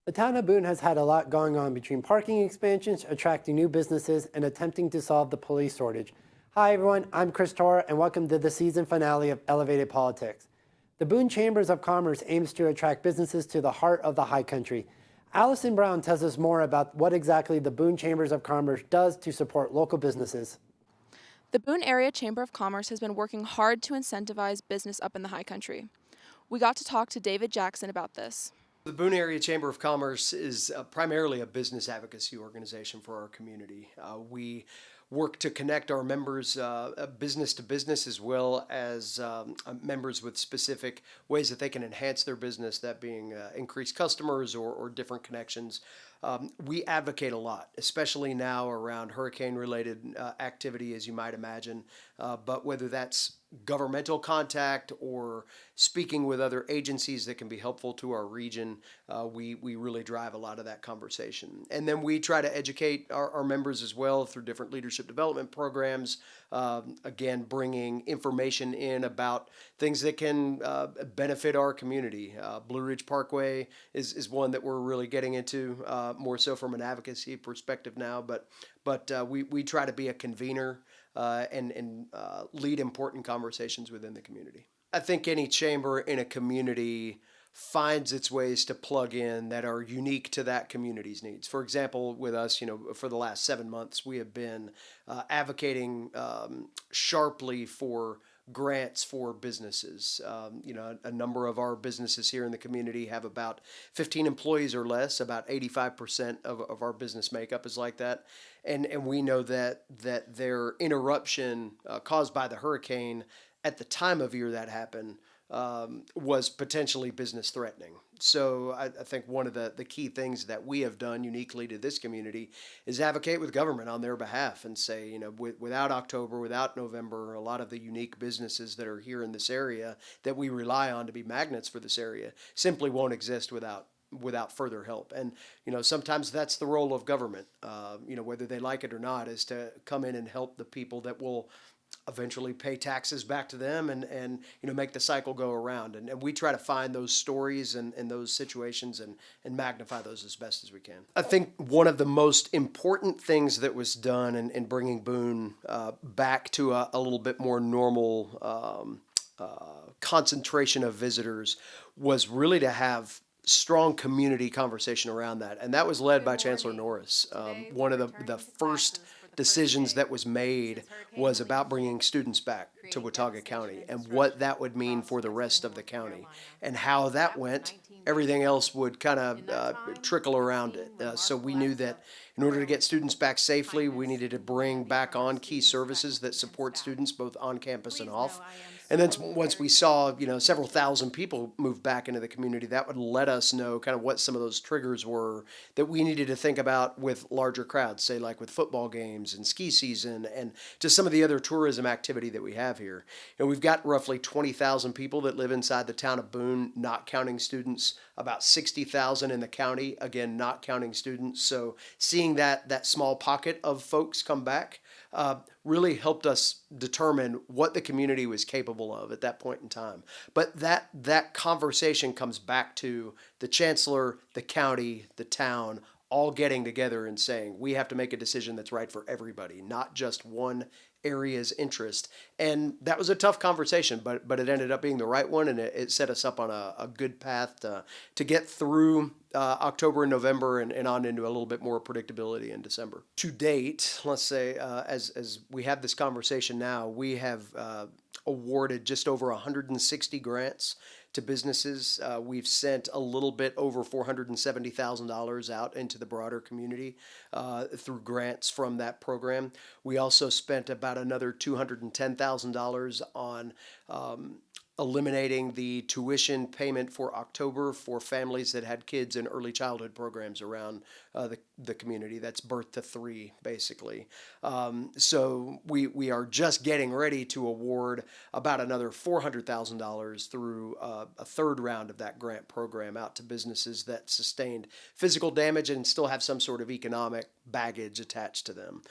The town of Boone has had a lot going on between parking expansions, attracting new businesses, and attempting to solve the police shortage. Hi everyone, I'm Chris Taura, and welcome to the season finale of Elevated Politics. The Boone Chambers of Commerce aims to attract businesses to the heart of the high country. Allison Brown tells us more about what exactly the Boone Chambers of Commerce does to support local businesses. The Boone Area Chamber of Commerce has been working hard to incentivize business up in the high country. We got to talk to David Jackson about this. The Boone Area Chamber of Commerce is primarily a business advocacy organization for our community. We work to connect our members business to business, as well as members with specific ways that they can enhance their business, that being increased customers or different connections. We advocate a lot, especially now around hurricane-related activity, as you might imagine. But whether that's governmental contact or speaking with other agencies that can be helpful to our region, we really drive a lot of that conversation. And then we try to educate our members as well through different leadership development programs, again, bringing information in about things that can benefit our community. Blue Ridge Parkway is one that we're really getting into, more so from an advocacy perspective now, but we try to be a convener and lead important conversations within the community. I think any chamber in a community finds its ways to plug in that are unique to that community's needs. For example, with us, for the last 7 months, we have been advocating sharply for grants for businesses. A number of our businesses here in the community have about 15 employees or less. About 85% of our business makeup is like that. And we know that their interruption caused by the hurricane at the time of year that happened was potentially business threatening. So I think one of the key things that we have done uniquely to this community is advocate with government on their behalf and say, without October, without November, a lot of the unique businesses that are here in this area that we rely on to be magnets for this area simply won't exist without further help. And sometimes that's the role of government, whether they like it or not, is to come in and help the people that will eventually pay taxes back to them and make the cycle go around. And we try to find those stories and those situations and magnify those as best as we can. I think one of the most important things that was done in bringing Boone back to a little bit more normal concentration of visitors was really to have strong community conversation around that. And that was led by Chancellor Norris. One of the first decisions that was made was about bringing students back to Watauga County and what that would mean for the rest of the county. And how that went, everything else would kind of trickle around it. So we knew that in order to get students back safely, we needed to bring back on key services that support students both on campus and off. And then once we saw, several thousand people move back into the community, that would let us know kind of what some of those triggers were that we needed to think about with larger crowds, say like with football games and ski season and just some of the other tourism activity that we have here. We've got roughly 20,000 people that live inside the town of Boone, not counting students, about 60,000 in the county, again, not counting students. So seeing that small pocket of folks come back really helped us determine what the community was capable of at that point in time. But that conversation comes back to the chancellor, the county, the town, all getting together and saying, we have to make a decision that's right for everybody, not just one area's interest. And that was a tough conversation, but it ended up being the right one, and it set us up on a good path to get through October and November and on into a little bit more predictability in December. To date, let's say, as we have this conversation now, we have awarded just over 160 grants to businesses. We've sent a little bit over $470,000 out into the broader community through grants from that program. We also spent about another $210,000 on eliminating the tuition payment for October for families that had kids in early childhood programs around the community. That's birth to 3, basically. So we are just getting ready to award about another $400,000 through a third round of that grant program out to businesses that sustained physical damage and still have some sort of economic baggage attached to them.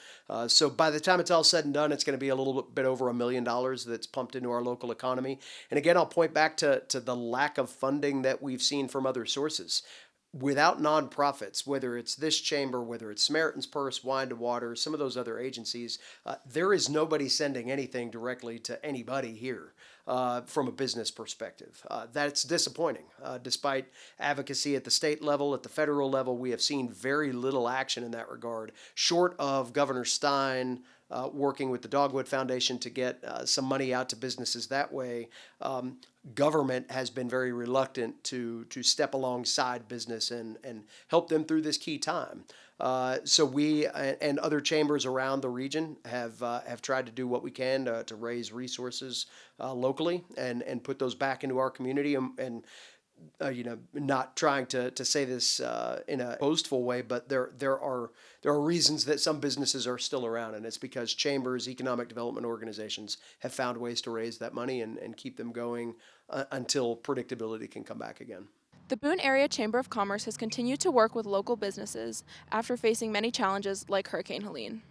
So by the time it's all said and done, it's going to be a little bit over $1 million that's pumped into our local economy. And again, I'll point back to the lack of funding that we've seen from other sources. without nonprofits, whether it's this chamber, whether it's Samaritan's Purse, Wine to Water, some of those other agencies, there is nobody sending anything directly to anybody here from a business perspective. That's disappointing. Despite advocacy at the state level, at the federal level, we have seen very little action in that regard, short of Governor Stein working with the Dogwood Foundation to get some money out to businesses that way. Government has been very reluctant to step alongside business and help them through this key time. So we and other chambers around the region have tried to do what we can to raise resources locally and put those back into our community and not trying to say this in a boastful way, but there are reasons that some businesses are still around, and it's because chambers, economic development organizations have found ways to raise that money and keep them going until predictability can come back again. The Boone Area Chamber of Commerce has continued to work with local businesses after facing many challenges like Hurricane Helene.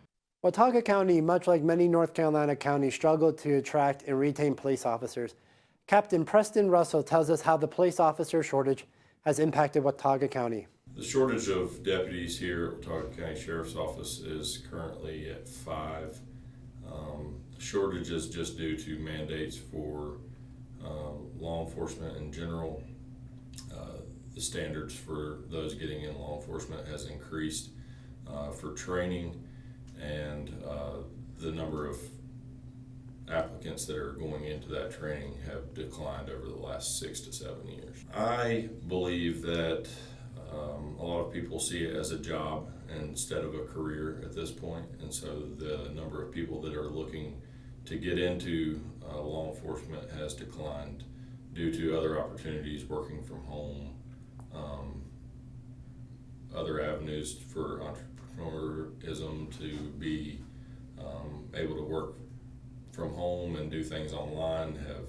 Watauga County, much like many North Carolina counties, struggled to attract and retain police officers. Captain Preston Russell tells us how the police officer shortage has impacted Watauga County. The shortage of deputies here at Watauga County Sheriff's Office is currently at 5. The shortage is just due to mandates for law enforcement in general. The standards for those getting in law enforcement has increased for training, and the number of applicants that are going into that training have declined over the last 6 to 7 years. I believe that a lot of people see it as a job instead of a career at this point, and so the number of people that are looking to get into law enforcement has declined due to other opportunities, working from home, other avenues for entrepreneurism, to be able to work from home and do things online have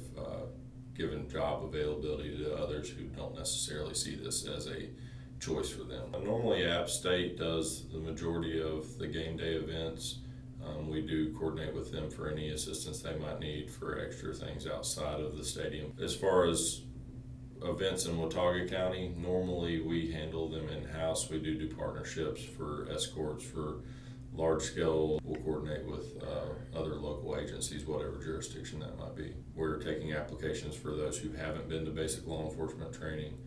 given job availability to others who don't necessarily see this as a choice for them. Normally App State does the majority of the game day events. We do coordinate with them for any assistance they might need for extra things outside of the stadium. As far as events in Watauga County, normally we handle them in-house. We do partnerships for escorts for large scale. We'll coordinate with other local agencies, whatever jurisdiction that might be. We're taking applications for those who haven't been to basic law enforcement training,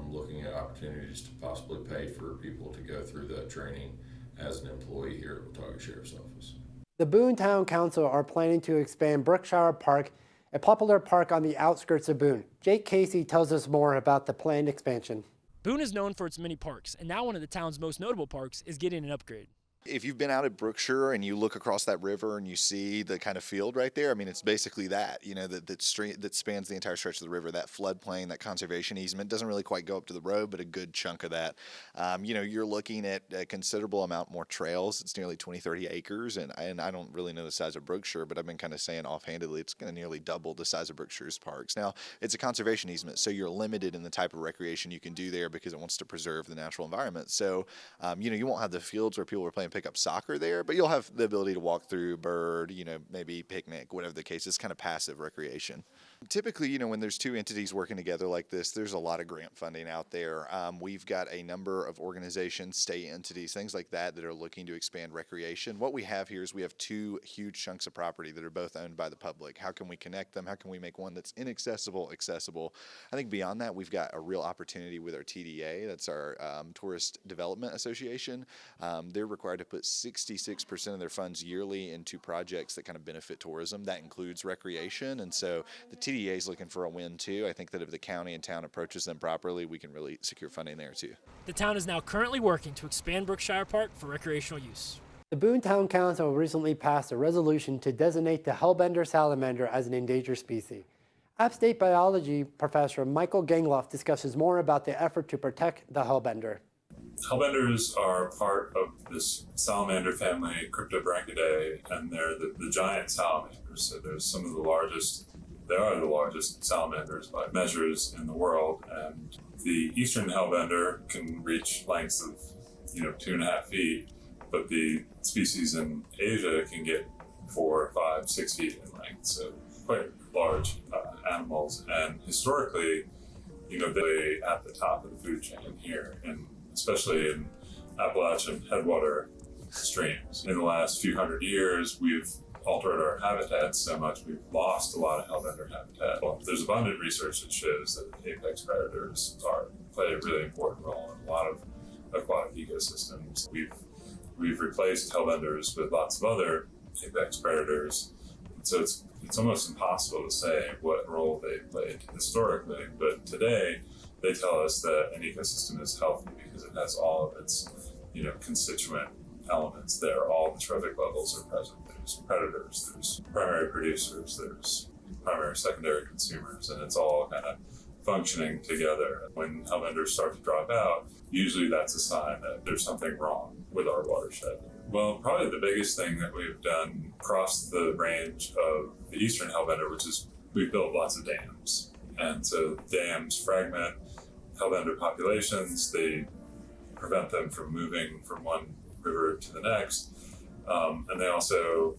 looking at opportunities to possibly pay for people to go through that training as an employee here at Watauga Sheriff's Office. The Boone Town Council are planning to expand Brookshire Park, a popular park on the outskirts of Boone. Jake Casey tells us more about the planned expansion. Boone is known for its many parks, and now one of the town's most notable parks is getting an upgrade. If you've been out at Brookshire and you look across that river and you see the kind of field right there, I mean, it's basically that, that spans the entire stretch of the river, that floodplain, that conservation easement. Doesn't really quite go up to the road, but a good chunk of that. You're looking at a considerable amount more trails. It's nearly 30 acres, and I don't really know the size of Brookshire, but I've been kind of saying offhandedly it's going to nearly double the size of Brookshire's parks. Now, it's a conservation easement, so you're limited in the type of recreation you can do there because it wants to preserve the natural environment. So, you won't have the fields where people are playing pick up soccer there, but you'll have the ability to walk through, bird, maybe picnic, whatever the case is, kind of passive recreation. Typically, when there's two entities working together like this, there's a lot of grant funding out there. We've got a number of organizations, state entities, things like that are looking to expand recreation. What we have here is we have 2 huge chunks of property that are both owned by the public. How can we connect them? How can we make one that's inaccessible accessible? I think beyond that, we've got a real opportunity with our TDA. That's our Tourist Development Association. They're required to put 66% of their funds yearly into projects that kind of benefit tourism. That includes recreation, and so the TDA is looking for a win too. I think that if the county and town approaches them properly, we can really secure funding there too. The town is now currently working to expand Brookshire Park for recreational use. The Boone Town Council recently passed a resolution to designate the hellbender salamander as an endangered species. App State biology professor Michael Gangloff discusses more about the effort to protect the hellbender. Hellbenders are part of this salamander family, Cryptobranchidae, and they're the giant salamanders. So there's some of the largest. They are the largest salamanders by measures in the world, and the eastern hellbender can reach lengths of 2.5 feet, but the species in Asia can get 4, 5, 6 feet in length, so quite large animals. And historically, they're at the top of the food chain here, and especially in Appalachian headwater streams. In the last few hundred years, we've altered our habitats so much we've lost a lot of hellbender habitat. Well, there's abundant research that shows that apex predators play a really important role in a lot of aquatic ecosystems. We've replaced hellbenders with lots of other apex predators, so it's almost impossible to say what role they played historically. But today, they tell us that an ecosystem is healthy because it has all of its constituent elements there. All the trophic levels are present. There's predators, there's primary producers, there's primary, secondary consumers, and it's all kind of functioning together. When hellbenders start to drop out, usually that's a sign that there's something wrong with our watershed. Well, probably the biggest thing that we've done across the range of the eastern hellbender, which is we've built lots of dams. And so dams fragment hellbender populations, they prevent them from moving from one river to the next. And they also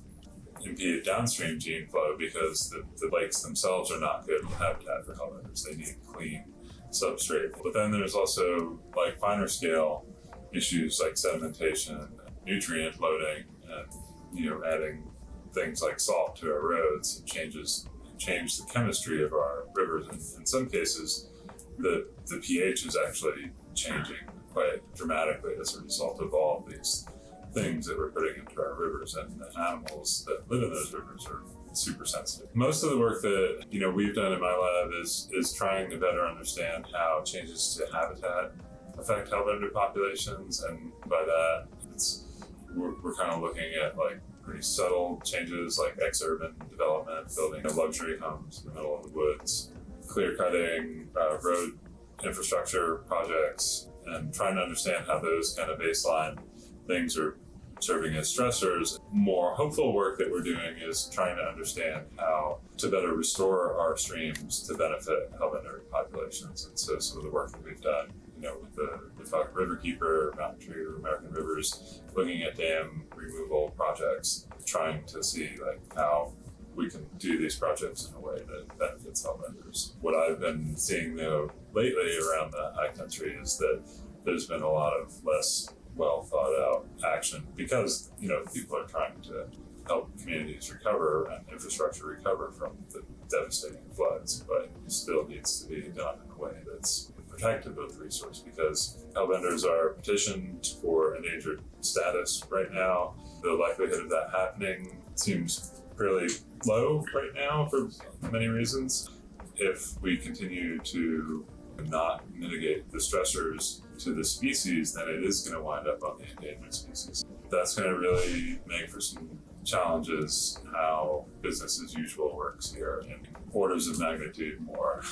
impede downstream gene flow because the lakes themselves are not good habitat for hellbenders. They need clean substrate. But then there's also finer scale issues like sedimentation, nutrient loading, and adding things like salt to our roads change the chemistry of our rivers. And in some cases, the pH is actually changing quite dramatically as a result of all these things that we're putting into our rivers, and the animals that live in those rivers are super sensitive. Most of the work that we've done in my lab is trying to better understand how changes to habitat affect hellbender populations, and by that we're kind of looking at pretty subtle changes like exurban development, building luxury homes in the middle of the woods, clear cutting, road infrastructure projects, and trying to understand how those kind of baseline things are serving as stressors. More hopeful work that we're doing is trying to understand how to better restore our streams to benefit hellbender populations. And so some of the work that we've done, with the Watauga Riverkeeper, Mountain Tree, American Rivers, looking at dam removal projects, trying to see how we can do these projects in a way that benefits hellbenders. What I've been seeing though lately around the high country is that there's been a lot of less well thought out action because people are trying to help communities recover and infrastructure recover from the devastating floods, but it still needs to be done in a way that's protective of the resource, because hellbenders are petitioned for endangered status right now. The likelihood of that happening seems fairly low right now for many reasons. If we continue to not mitigate the stressors to the species, then it is going to wind up on the endangered species. That's going to really make for some challenges how business as usual works here, and orders of magnitude more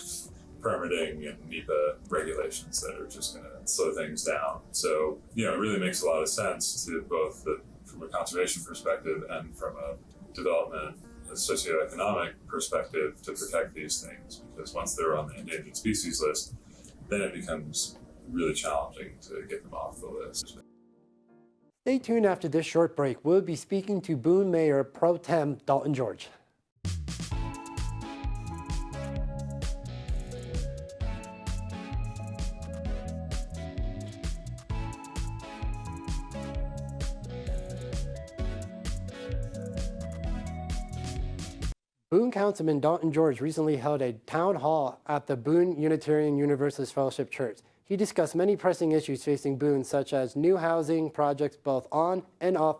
permitting and NEPA regulations that are just going to slow things down. So, it really makes a lot of sense to both from a conservation perspective and from a development, a socioeconomic perspective, to protect these things, because once they're on the endangered species list, then it becomes really challenging to get them off the list. Stay tuned after this short break. We'll be speaking to Boone Mayor Pro Tem Dalton George. Boone Councilman Dalton George recently held a town hall at the Boone Unitarian Universalist Fellowship Church. He discussed many pressing issues facing Boone, such as new housing projects both on and off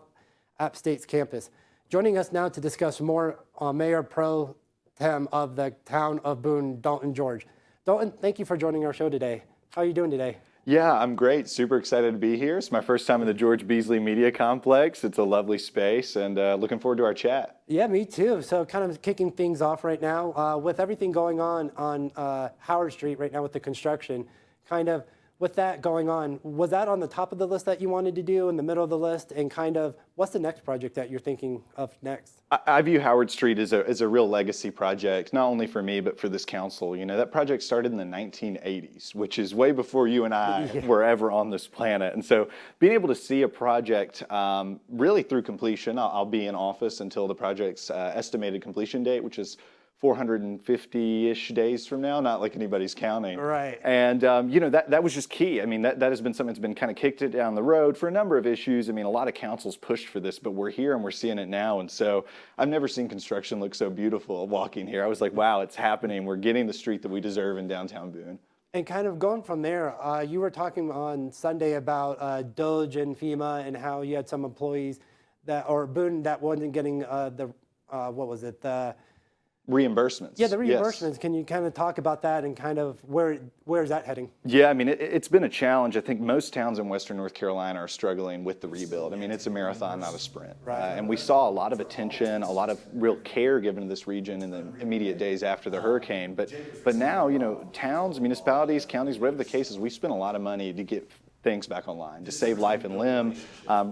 App State's campus. Joining us now to discuss more, Mayor Pro Tem of the town of Boone, Dalton George. Dalton, thank you for joining our show today. How are you doing today? Yeah, I'm great. Super excited to be here. It's my first time in the George Beasley Media Complex. It's a lovely space, and looking forward to our chat. Yeah, me too. So kind of kicking things off right now, with everything going on Howard Street right now with the construction, kind of with that going on, was that on the top of the list that you wanted to do, in the middle of the list, and kind of what's the next project that you're thinking of next? I view Howard Street as a real legacy project, not only for me, but for this council. That project started in the 1980s, which is way before you and I were ever on this planet. And so being able to see a project really through completion, I'll be in office until the project's estimated completion date, which is 450-ish days from now, not like anybody's counting. Right. And, that was just key. I mean, that has been something that's been kind of kicked it down the road for a number of issues. I mean, a lot of councils pushed for this, but we're here and we're seeing it now. And so I've never seen construction look so beautiful walking here. I was like, wow, it's happening. We're getting the street that we deserve in downtown Boone. And kind of going from there, you were talking on Sunday about Doge and FEMA and how you had some employees or Boone that wasn't getting the Reimbursements. Yeah, the reimbursements. Yes. Can you kind of talk about that and kind of where is that heading? Yeah, I mean, it's been a challenge. I think most towns in Western North Carolina are struggling with the rebuild. I mean, it's a marathon, not a sprint. Right. And we saw a lot of attention, a lot of real care given to this region in the immediate days after the hurricane. But now, towns, municipalities, counties, whatever the case is, we spent a lot of money to get things back online, to save life and limb,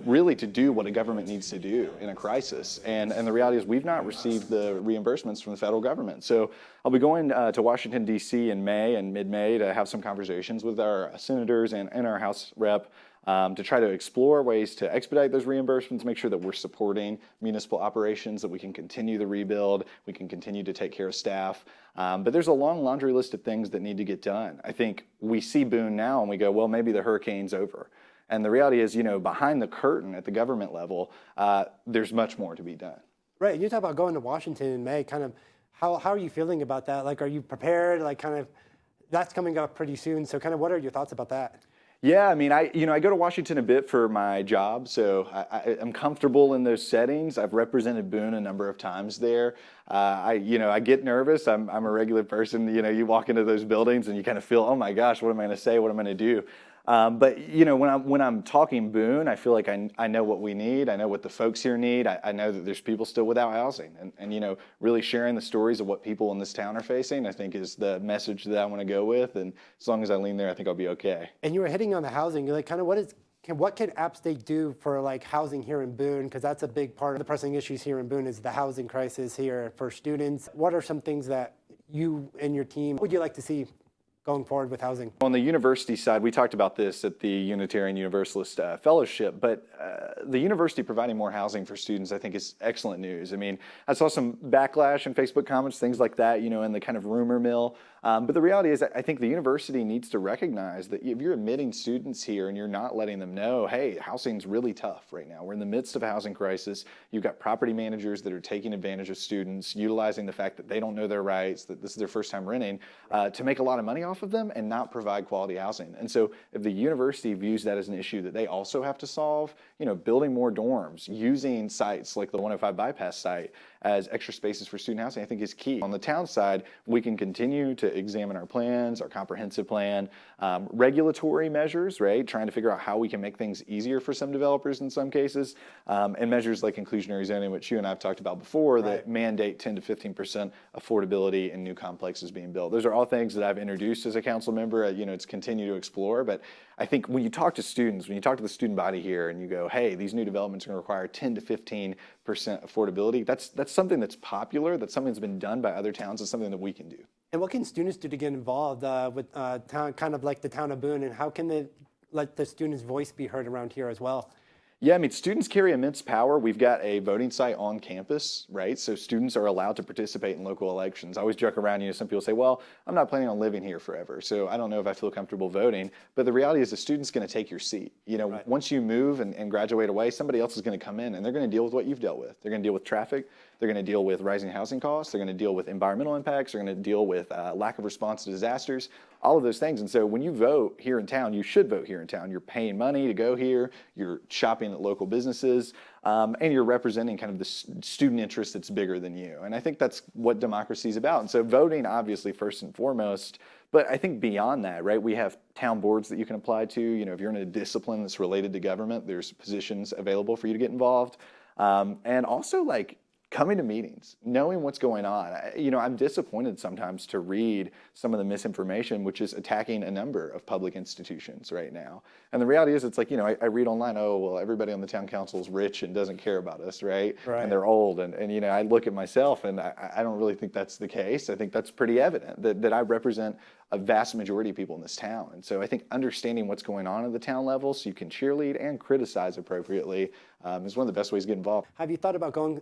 really to do what a government needs to do in a crisis. And the reality is we've not received the reimbursements from the federal government. So I'll be going to Washington, D.C. in May and mid-May to have some conversations with our senators and our House rep to try to explore ways to expedite those reimbursements, make sure that we're supporting municipal operations, that we can continue the rebuild, we can continue to take care of staff. But there's a long laundry list of things that need to get done. I think we see Boone now and we go, well, maybe the hurricane's over. And the reality is, behind the curtain at the government level, there's much more to be done. Right. You talk about going to Washington in May. Kind of, how are you feeling about that? Like, are you prepared? Like, kind of, that's coming up pretty soon. So, kind of, what are your thoughts about that? Yeah, I mean, I go to Washington a bit for my job, so I'm comfortable in those settings. I've represented Boone a number of times there. I get nervous. I'm a regular person. You walk into those buildings and you kind of feel, oh my gosh, what am I going to say? What am I going to do? But when I'm talking Boone, I feel like I know what we need. I know what the folks here need. I know that there's people still without housing, and really sharing the stories of what people in this town are facing, I think is the message that I want to go with. And as long as I lean there, I think I'll be okay. And you were hitting on the housing. You're like, kind of, what can App State do for like housing here in Boone? Because that's a big part of the pressing issues here in Boone is the housing crisis here for students. What are some things that you and your team would you like to see going forward with housing? On the university side, we talked about this at the Unitarian Universalist Fellowship, but the university providing more housing for students, I think, is excellent news. I mean, I saw some backlash in Facebook comments, things like that, in the kind of rumor mill. But the reality is, I think the university needs to recognize that if you're admitting students here and you're not letting them know, hey, housing's really tough right now. We're in the midst of a housing crisis. You've got property managers that are taking advantage of students, utilizing the fact that they don't know their rights, that this is their first time renting, to make a lot of money off of them and not provide quality housing. And so if the university views that as an issue that they also have to solve, building more dorms, using sites like the 105 bypass site as extra spaces for student housing, I think is key. On the town side, we can continue to examine our plans, our comprehensive plan, regulatory measures, right? Trying to figure out how we can make things easier for some developers in some cases, and measures like inclusionary zoning, which you and I have talked about before, that mandate 10 to 15% affordability in new complexes being built. Those are all things that I've introduced as a council member. It's continue to explore, but I think when you talk to students, when you talk to the student body here and you go, hey, these new developments are going to require 10 to 15% affordability, that's something that's popular, that's something that's been done by other towns, it's something that we can do. And what can students do to get involved with town, kind of like the town of Boone, and how can they let the students' voice be heard around here as well? Yeah, I mean, students carry immense power. We've got a voting site on campus, right? So students are allowed to participate in local elections. I always joke around, some people say, well, I'm not planning on living here forever, so I don't know if I feel comfortable voting. But the reality is the student's going to take your seat. Right. Once you move and graduate away, somebody else is going to come in and they're going to deal with what you've dealt with. They're going to deal with traffic. They're going to deal with rising housing costs. They're going to deal with environmental impacts. They're going to deal with lack of response to disasters, all of those things. And so when you vote here in town, you should vote here in town. You're paying money to go here. You're shopping at local businesses, and you're representing kind of the student interest that's bigger than you. And I think that's what democracy is about. And so voting, obviously, first and foremost. But I think beyond that, right, we have town boards that you can apply to. If you're in a discipline that's related to government, there's positions available for you to get involved. And also, coming to meetings, knowing what's going on. I'm disappointed sometimes to read some of the misinformation, which is attacking a number of public institutions right now. And the reality is, it's like, I read online, oh, well, everybody on the town council is rich and doesn't care about us, right? And they're old. And I look at myself and I don't really think that's the case. I think that's pretty evident that I represent a vast majority of people in this town. And so I think understanding what's going on at the town level so you can cheerlead and criticize appropriately is one of the best ways to get involved. Have you thought about going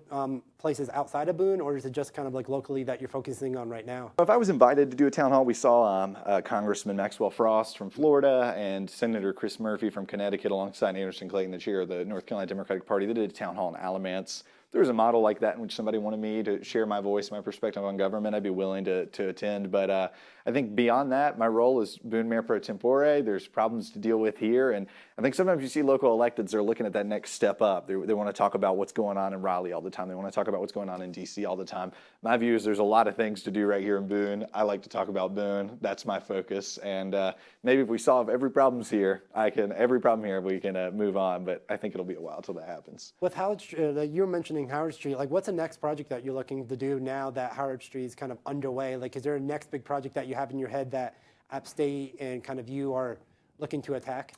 places outside of Boone, or is it just kind of like locally that you're focusing on right now? If I was invited to do a town hall, we saw Congressman Maxwell Frost from Florida and Senator Chris Murphy from Connecticut alongside Anderson Clayton, the chair of the North Carolina Democratic Party. They did a town hall in Alamance. If there was a model like that in which somebody wanted me to share my voice, my perspective on government, I'd be willing to attend. But I think beyond that, my role is Boone Mayor Pro Tempore. There's problems to deal with here. And I think sometimes you see local electeds are looking at that next step up. They want to talk about what's going on in Raleigh all the time. They want to talk about what's going on in D.C. all the time. My view is there's a lot of things to do right here in Boone. I like to talk about Boone. That's my focus. And maybe if we solve every problem here, we can move on. But I think it'll be a while till that happens. With Howard Street, you were mentioning Howard Street. Like, what's the next project that you're looking to do now that Howard Street is kind of underway? Like, is there a next big project that you have in your head that App State and kind of you are looking to attack?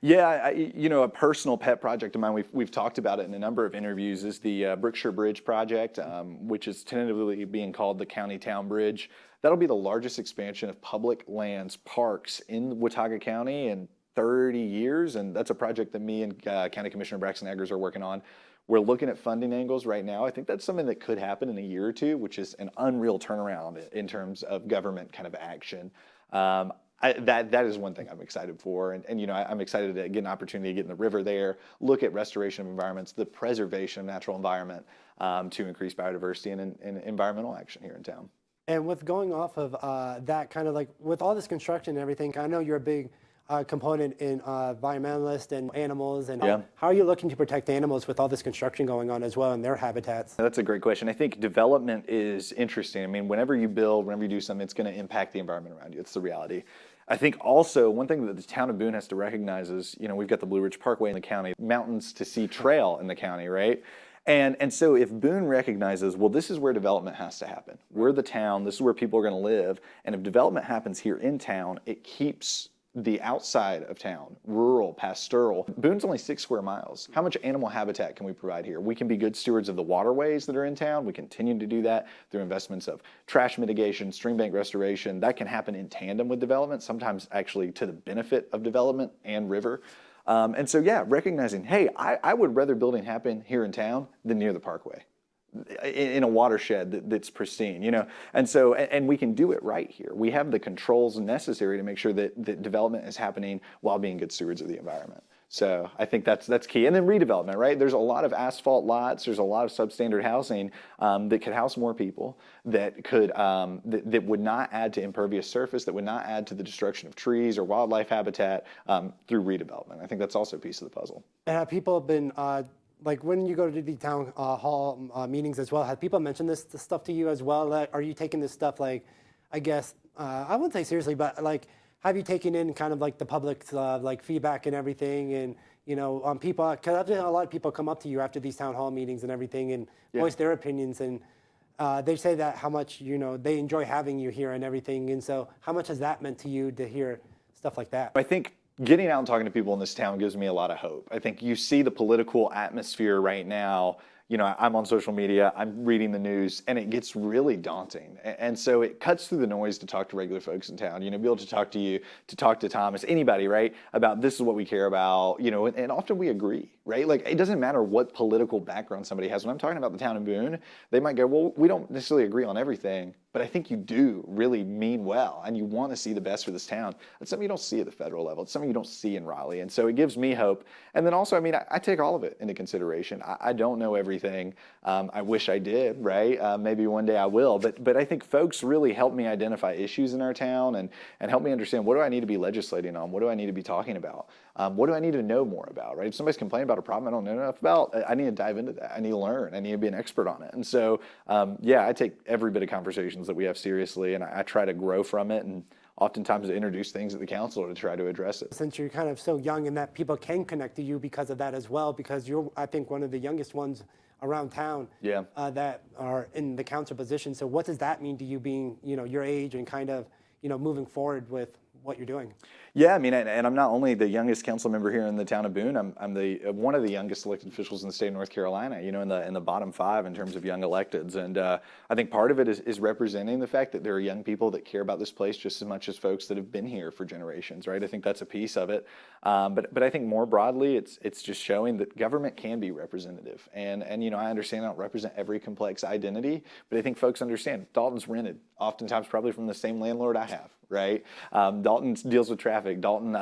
Yeah, a personal pet project of mine, we've talked about it in a number of interviews, is the Brookshire Bridge project, which is tentatively being called the County Town Bridge. That'll be the largest expansion of public lands, parks in Watauga County in 30 years, and that's a project that me and County Commissioner Braxton Eggers are working on. We're looking at funding angles right now. I think that's something that could happen in a year or two, which is an unreal turnaround in terms of government kind of action. That is one thing I'm excited for, and I'm excited to get an opportunity to get in the river there, look at restoration of environments, the preservation of natural environment to increase biodiversity and environmental action here in town. And with going off of that kind of like, with all this construction and everything, I know you're a big component in environmentalist and animals, and Yeah. how are you looking to protect animals with all this construction going on as well in their habitats? That's a great question. I think development is interesting. I mean, whenever you build, whenever you do something, it's going to impact the environment around you. It's the reality. I think also one thing that the town of Boone has to recognize is, we've got the Blue Ridge Parkway in the county, Mountains to Sea Trail in the county, right? And so if Boone recognizes, well, this is where development has to happen. We're the town, this is where people are going to live, and if development happens here in town, it keeps the outside of town, rural, pastoral. Boone's only 6 square miles. How much animal habitat can we provide here? We can be good stewards of the waterways that are in town. We continue to do that through investments of trash mitigation, stream bank restoration. That can happen in tandem with development, sometimes actually to the benefit of development and river. And so, recognizing, hey, I would rather building happen here in town than near the parkway, in a watershed that's pristine, and so, and we can do it right here. We have the controls necessary to make sure that development is happening while being good stewards of the environment. So I think that's key. And then redevelopment, right? There's a lot of asphalt lots. There's a lot of substandard housing that could house more people, that could that would not add to impervious surface, that would not add to the destruction of trees or wildlife habitat through redevelopment. I think that's also a piece of the puzzle. And have people been like, when you go to the town hall meetings as well, have people mentioned this stuff to you as well? Like, are you taking this stuff, like, I guess, I wouldn't say seriously, but like, have you taken in kind of like the public's like feedback and everything, and people, because I've had a lot of people come up to you after these town hall meetings and everything and voice their opinions, and they say that how much they enjoy having you here and everything, and so how much has that meant to you to hear stuff like that? I think getting out and talking to people in this town gives me a lot of hope. I think you see the political atmosphere right now. I'm on social media, I'm reading the news, and it gets really daunting. And so it cuts through the noise to talk to regular folks in town, be able to talk to you, to talk to Thomas, anybody, right, about this is what we care about, and often we agree, right? Like, it doesn't matter what political background somebody has. When I'm talking about the town of Boone, they might go, well, we don't necessarily agree on everything, but I think you do really mean well, and you want to see the best for this town. That's something you don't see at the federal level. It's something you don't see in Raleigh, and so it gives me hope. And then also, I take all of it into consideration. I don't know everything. I wish I did, right? Maybe one day I will, but I think folks really help me identify issues in our town and help me understand, what do I need to be legislating on? What do I need to be talking about? What do I need to know more about, right? If somebody's complaining about a problem I don't know enough about, I need to dive into that. I need to learn. I need to be an expert on it. And so, I take every bit of conversations that we have seriously, and I try to grow from it, and oftentimes to introduce things at the council to try to address it. Since you're kind of so young, and that people can connect to you because of that as well, because you're, I think, one of the youngest ones around town that are in the council position. So what does that mean to you, being your age and kind of moving forward with what you're doing? Yeah, I mean, and I'm not only the youngest council member here in the town of Boone. I'm the one of the youngest elected officials in the state of North Carolina. You know, in the bottom 5 in terms of young electeds, and I think part of it is representing the fact that there are young people that care about this place just as much as folks that have been here for generations, right? I think that's a piece of it. But I think more broadly, it's just showing that government can be representative, and you know, I understand I don't represent every complex identity, but I think folks understand Dalton's rented, oftentimes probably from the same landlord I have. Right, Dalton deals with traffic. Dalton,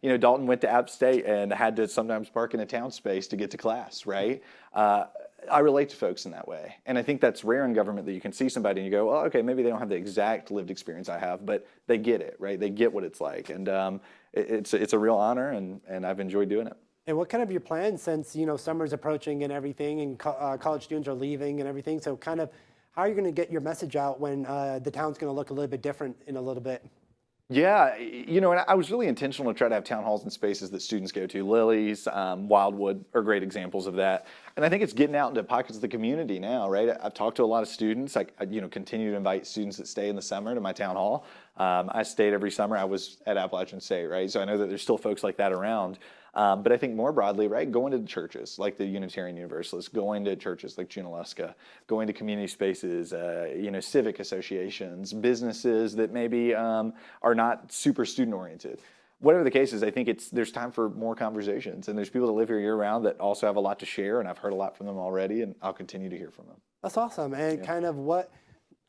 you know, Dalton went to App State and had to sometimes park in a town space to get to class. Right, I relate to folks in that way, and I think that's rare in government that you can see somebody and you go, well, okay, maybe they don't have the exact lived experience I have, but they get it. Right, they get what it's like, and it's a real honor, and I've enjoyed doing it. And what kind of your plans since, you know, summer's approaching and everything, and college students are leaving and everything? So kind of, how are you going to get your message out when the town's going to look a little bit different in a little bit? Yeah, you know, and I was really intentional to try to have town halls and spaces that students go to. Lily's, Wildwood are great examples of that. And I think it's getting out into pockets of the community now, right? I've talked to a lot of students. I you know, continue to invite students that stay in the summer to my town hall. I stayed every summer. I was at Appalachian State, right? So I know that there's still folks like that around. But I think more broadly, right, going to churches like the Unitarian Universalists, going to churches like Junaluska, going to community spaces, you know, civic associations, businesses that maybe are not super student oriented. Whatever the case is, I think there's time for more conversations, and there's people that live here year round that also have a lot to share, and I've heard a lot from them already, and I'll continue to hear from them. That's awesome. And kind of what,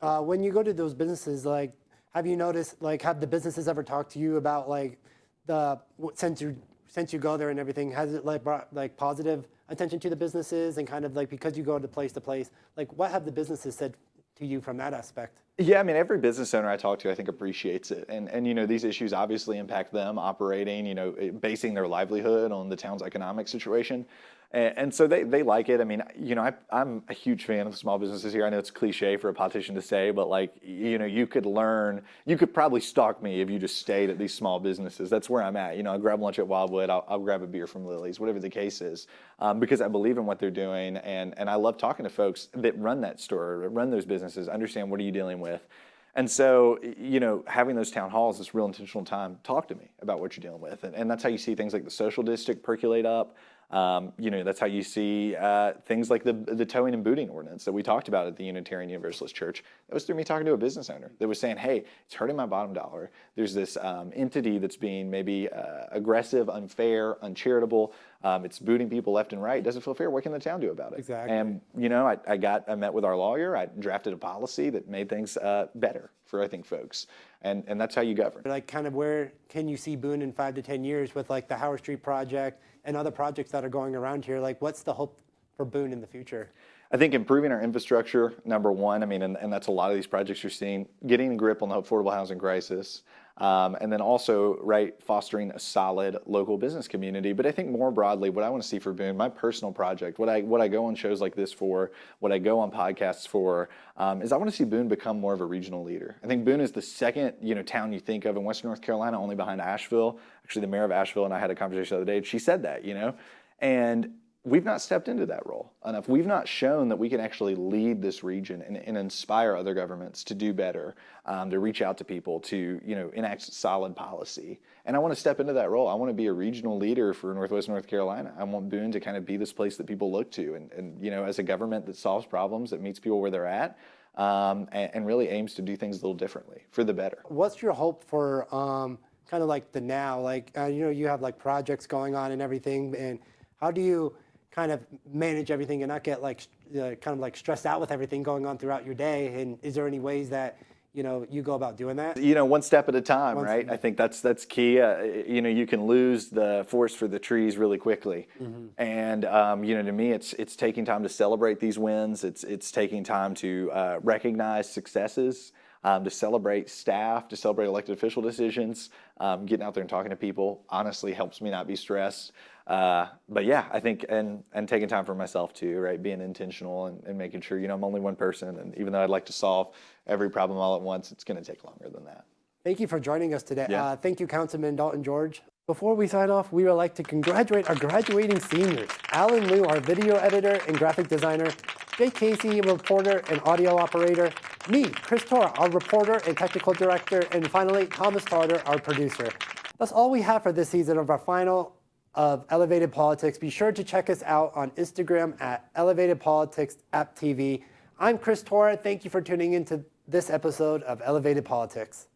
when you go to those businesses, like, have you noticed, like, have the businesses ever talked to you about, like, since you go there and everything, has it like brought like positive attention to the businesses, and kind of like, because you go to place, like what have the businesses said to you from that aspect? Yeah, I mean, every business owner I talk to, I think, appreciates it. And you know, these issues obviously impact them operating, you know, basing their livelihood on the town's economic situation. And so they like it. I mean, you know, I'm a huge fan of small businesses here. I know it's cliche for a politician to say, but like, you know, you could probably stalk me if you just stayed at these small businesses. That's where I'm at. You know, I'll grab lunch at Wildwood, I'll grab a beer from Lily's, whatever the case is, because I believe in what they're doing. And I love talking to folks that run that store, run those businesses, understand what are you dealing with. And so, you know, having those town halls, this real intentional time, talk to me about what you're dealing with. And that's how you see things like the social district percolate up. You know, that's how you see things like the towing and booting ordinance that we talked about at the Unitarian Universalist Church. That was through me talking to a business owner that was saying, hey, it's hurting my bottom dollar. There's this entity that's being maybe aggressive, unfair, uncharitable. It's booting people left and right. It doesn't feel fair. What can the town do about it? Exactly. And, you know, I met with our lawyer. I drafted a policy that made things better for, I think, folks. And that's how you govern. Like, kind of where can you see Boone in 5 to 10 years with like the Howard Street project and other projects that are going around here? Like, what's the hope for Boone in the future? I think improving our infrastructure, number one. I mean, and that's a lot of these projects you're seeing, getting a grip on the affordable housing crisis. And then also, right, fostering a solid local business community. But I think more broadly, what I want to see for Boone, my personal project, what I go on shows like this for, what I go on podcasts for, is I want to see Boone become more of a regional leader. I think Boone is the second, you know, town you think of in Western North Carolina, only behind Asheville. Actually, the mayor of Asheville and I had a conversation the other day, and she said that, you know, and we've not stepped into that role enough. We've not shown that we can actually lead this region and inspire other governments to do better, to reach out to people, to, you know, enact solid policy. And I want to step into that role. I want to be a regional leader for Northwest North Carolina. I want Boone to kind of be this place that people look to, and you know, as a government that solves problems, that meets people where they're at, and really aims to do things a little differently for the better. What's your hope for kind of like the now? Like, you know, you have like projects going on and everything, and how do you kind of manage everything and not get like kind of like stressed out with everything going on throughout your day? And is there any ways that, you know, you go about doing that? You know, one step at a time, right? I think that's key. You know, you can lose the forest for the trees really quickly. Mm-hmm. And, you know, to me, it's taking time to celebrate these wins. It's taking time to recognize successes, to celebrate staff, to celebrate elected official decisions. Getting out there and talking to people honestly helps me not be stressed. But yeah, I think, and taking time for myself too, right? Being intentional and making sure, you know, I'm only one person. And even though I'd like to solve every problem all at once, it's going to take longer than that. Thank you for joining us today. Yeah. Thank you, Councilman Dalton George. Before we sign off, we would like to congratulate our graduating seniors. Alan Liu, our video editor and graphic designer. Jay Casey, reporter and audio operator. Me, Chris Taura, our reporter and technical director. And finally, Thomas Tarter, our producer. That's all we have for this season of our final of Elevated Politics. Be sure to check us out on Instagram at Elevated Politics App TV. I'm Chris Taura. Thank you for tuning into this episode of Elevated Politics.